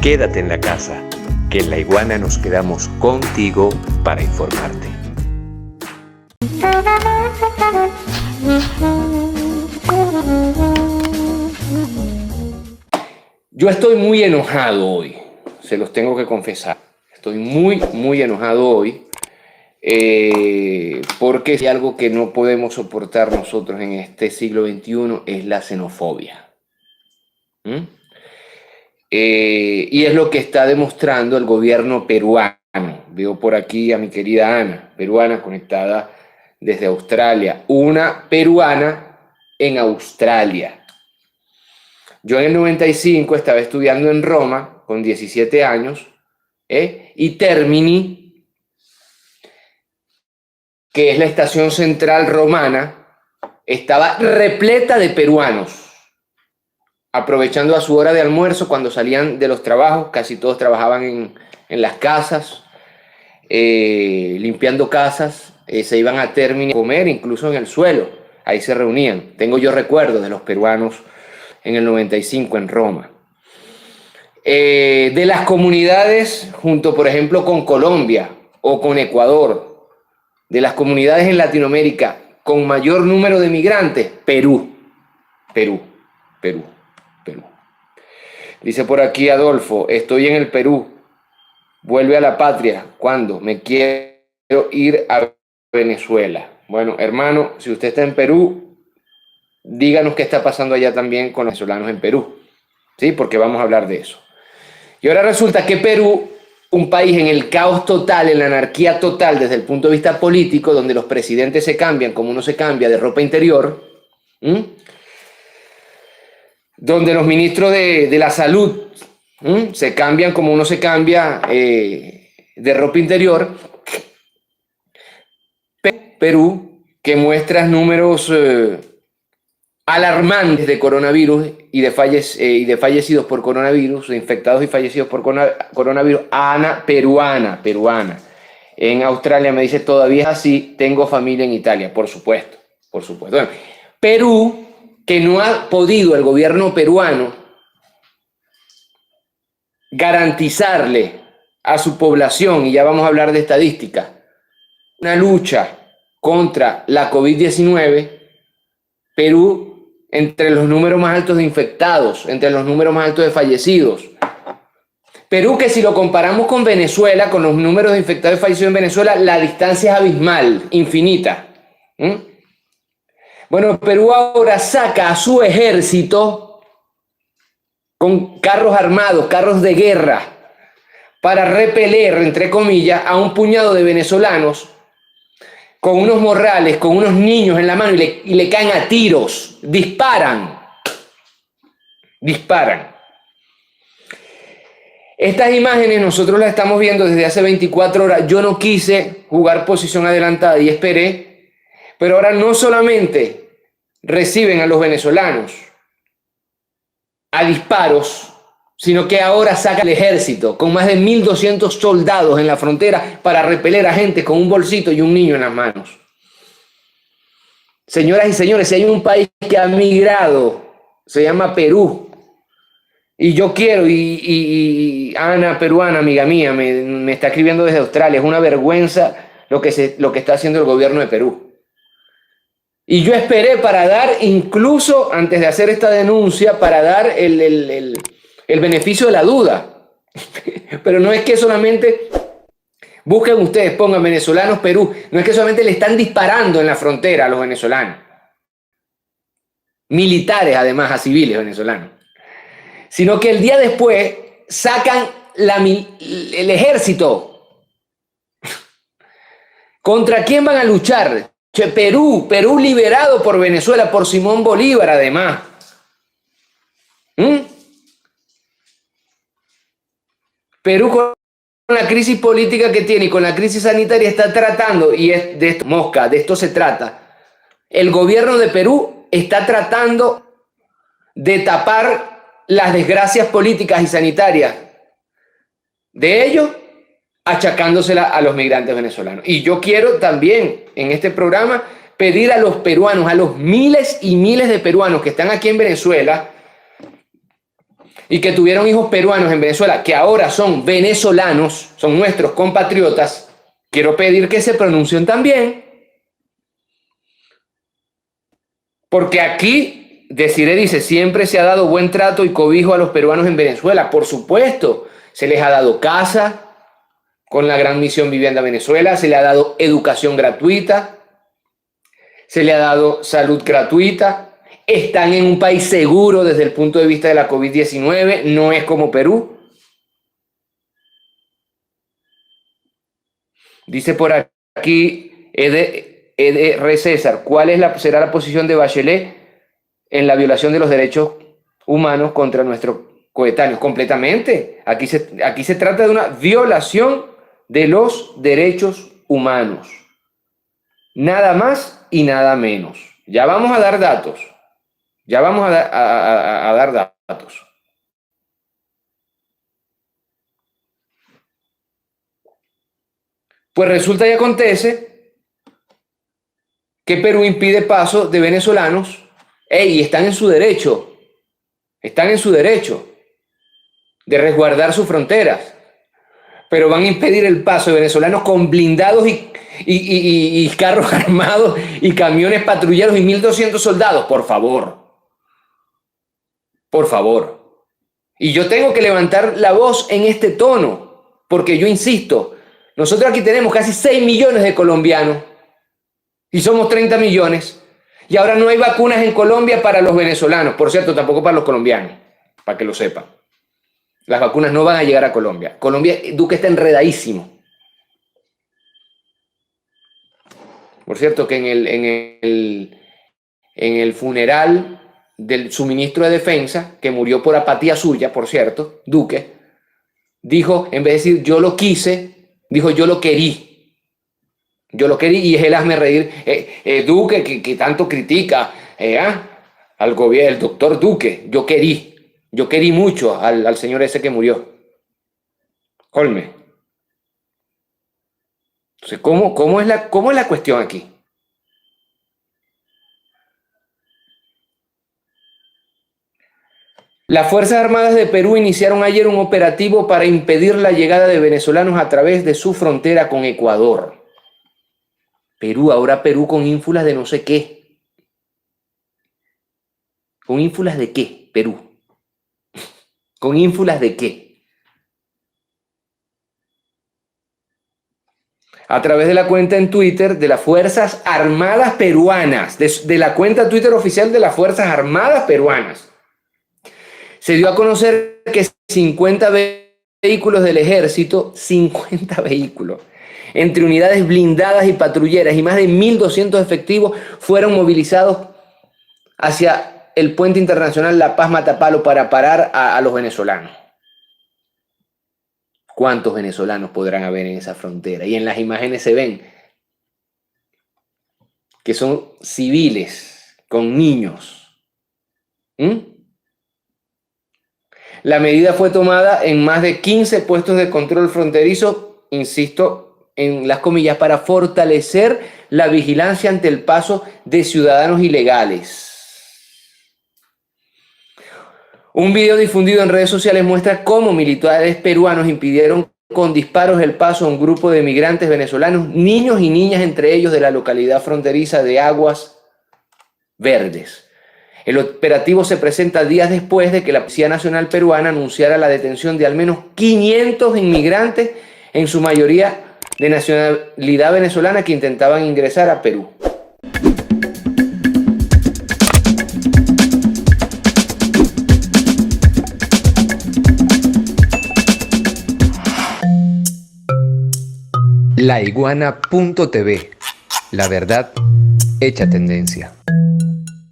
Quédate en la casa, que en La Iguana nos quedamos contigo para informarte. Yo estoy muy enojado hoy, se los tengo que confesar. Estoy muy enojado hoy porque si algo que no podemos soportar nosotros en este siglo XXI es la xenofobia. Y es lo que está demostrando el gobierno peruano. Veo por aquí a mi querida Ana, peruana conectada desde Australia. Una peruana en Australia. Yo en el 95 estaba estudiando en Roma con 17 años y Termini, que es la estación central romana, estaba repleta de peruanos. Aprovechando a su hora de almuerzo, cuando salían de los trabajos, casi todos trabajaban en las casas, limpiando casas, se iban a Termini a comer, incluso en el suelo, ahí se reunían. Tengo yo recuerdos de los peruanos en el 95 en Roma. De las comunidades, junto por ejemplo con Colombia o con Ecuador, de las comunidades en Latinoamérica con mayor número de migrantes, Perú. Dice por aquí Adolfo, estoy en el Perú, vuelve a la patria. ¿Cuándo? Me quiero ir a Venezuela. Bueno, hermano, si usted está en Perú, díganos qué está pasando allá también con los venezolanos en Perú, ¿sí? Porque vamos a hablar de eso. Y ahora resulta que Perú, un país en el caos total, en la anarquía total desde el punto de vista político, donde los presidentes se cambian como uno se cambia de ropa interior, donde los ministros de la salud se cambian como uno se cambia de ropa interior. Perú, que muestra números alarmantes de coronavirus y de fallecidos por coronavirus, de infectados y fallecidos por coronavirus. Ana, peruana. En Australia me dice, todavía es así, tengo familia en Italia. Por supuesto. Bueno, Perú, que no ha podido el gobierno peruano garantizarle a su población, y ya vamos a hablar de estadística, una lucha contra la COVID-19, Perú entre los números más altos de infectados, entre los números más altos de fallecidos. Perú, que si lo comparamos con Venezuela, con los números de infectados y fallecidos en Venezuela, la distancia es abismal, infinita. Bueno, Perú ahora saca a su ejército con carros armados, carros de guerra, para repeler, entre comillas, a un puñado de venezolanos con unos morrales, con unos niños en la mano y le caen a tiros, disparan. Estas imágenes nosotros las estamos viendo desde hace 24 horas. Yo no quise jugar posición adelantada y esperé, pero ahora no solamente reciben a los venezolanos a disparos, sino que ahora saca el ejército con más de 1.200 soldados en la frontera para repeler a gente con un bolsito y un niño en las manos. Señoras y señores, si hay un país que ha migrado, se llama Perú. Y yo quiero, y Ana, peruana, amiga mía, me está escribiendo desde Australia, es una vergüenza lo que está haciendo el gobierno de Perú. Y yo esperé para dar, incluso antes de hacer esta denuncia, para dar el beneficio de la duda. Pero no es que solamente, busquen ustedes, pongan venezolanos Perú, no es que solamente le están disparando en la frontera a los venezolanos. Militares, además, a civiles venezolanos. Sino que el día después sacan el ejército. ¿Contra quién van a luchar? Perú liberado por Venezuela, por Simón Bolívar, además. Perú, con la crisis política que tiene y con la crisis sanitaria, está tratando, y es de esto, mosca, de esto se trata. El gobierno de Perú está tratando de tapar las desgracias políticas y sanitarias de ellos, achacándosela a los migrantes venezolanos. Y yo quiero también en este programa pedir a los peruanos, a los miles y miles de peruanos que están aquí en Venezuela, y que tuvieron hijos peruanos en Venezuela, que ahora son venezolanos, son nuestros compatriotas, quiero pedir que se pronuncien también. Porque aquí, Desiree dice, siempre se ha dado buen trato y cobijo a los peruanos en Venezuela. Por supuesto, se les ha dado casa con la Gran Misión Vivienda Venezuela, se le ha dado educación gratuita, se le ha dado salud gratuita. Están en un país seguro desde el punto de vista de la COVID-19, no es como Perú. Dice por aquí EDR César, ¿cuál será la posición de Bachelet en la violación de los derechos humanos contra nuestros coetáneos? Completamente. Aquí se trata de una violación de los derechos humanos. Nada más y nada menos. Ya vamos a dar datos. Ya vamos a dar datos. Pues resulta y acontece que Perú impide paso de venezolanos. Y están en su derecho. Están en su derecho de resguardar sus fronteras. Pero van a impedir el paso de venezolanos con blindados y carros armados y camiones patrulleros y 1.200 soldados. Por favor. Por favor. Y yo tengo que levantar la voz en este tono, porque yo insisto, nosotros aquí tenemos casi 6 millones de colombianos y somos 30 millones. Y ahora no hay vacunas en Colombia para los venezolanos. Por cierto, tampoco para los colombianos, para que lo sepan. Las vacunas no van a llegar a Colombia. Duque está enredadísimo. Por cierto, que en el funeral del suministro de defensa, que murió por apatía suya, por cierto, Duque, dijo, en vez de decir yo lo quise, dijo yo lo querí. Yo lo querí y es el hazme reír. Duque, que tanto critica al gobierno, el doctor Duque, yo querí mucho al señor ese que murió. Olme. Entonces, ¿cómo es la cuestión aquí? Las Fuerzas Armadas de Perú iniciaron ayer un operativo para impedir la llegada de venezolanos a través de su frontera con Ecuador. Ahora Perú con ínfulas de no sé qué. ¿Con ínfulas de qué, Perú? ¿Con ínfulas de qué? A través de la cuenta en Twitter de las Fuerzas Armadas Peruanas, de la cuenta Twitter oficial de las Fuerzas Armadas Peruanas, se dio a conocer que 50 vehículos del ejército, 50 vehículos, entre unidades blindadas y patrulleras y más de 1.200 efectivos fueron movilizados hacia el puente internacional La Paz-Matapalo para parar a los venezolanos. ¿Cuántos venezolanos podrán haber en esa frontera? Y en las imágenes se ven que son civiles con niños. La medida fue tomada en más de 15 puestos de control fronterizo, insisto, en las comillas, para fortalecer la vigilancia ante el paso de ciudadanos ilegales. Un video difundido en redes sociales muestra cómo militares peruanos impidieron con disparos el paso a un grupo de migrantes venezolanos, niños y niñas entre ellos de la localidad fronteriza de Aguas Verdes. El operativo se presenta días después de que la Policía Nacional Peruana anunciara la detención de al menos 500 inmigrantes, en su mayoría de nacionalidad venezolana, que intentaban ingresar a Perú. Laiguana.tv, la verdad hecha tendencia.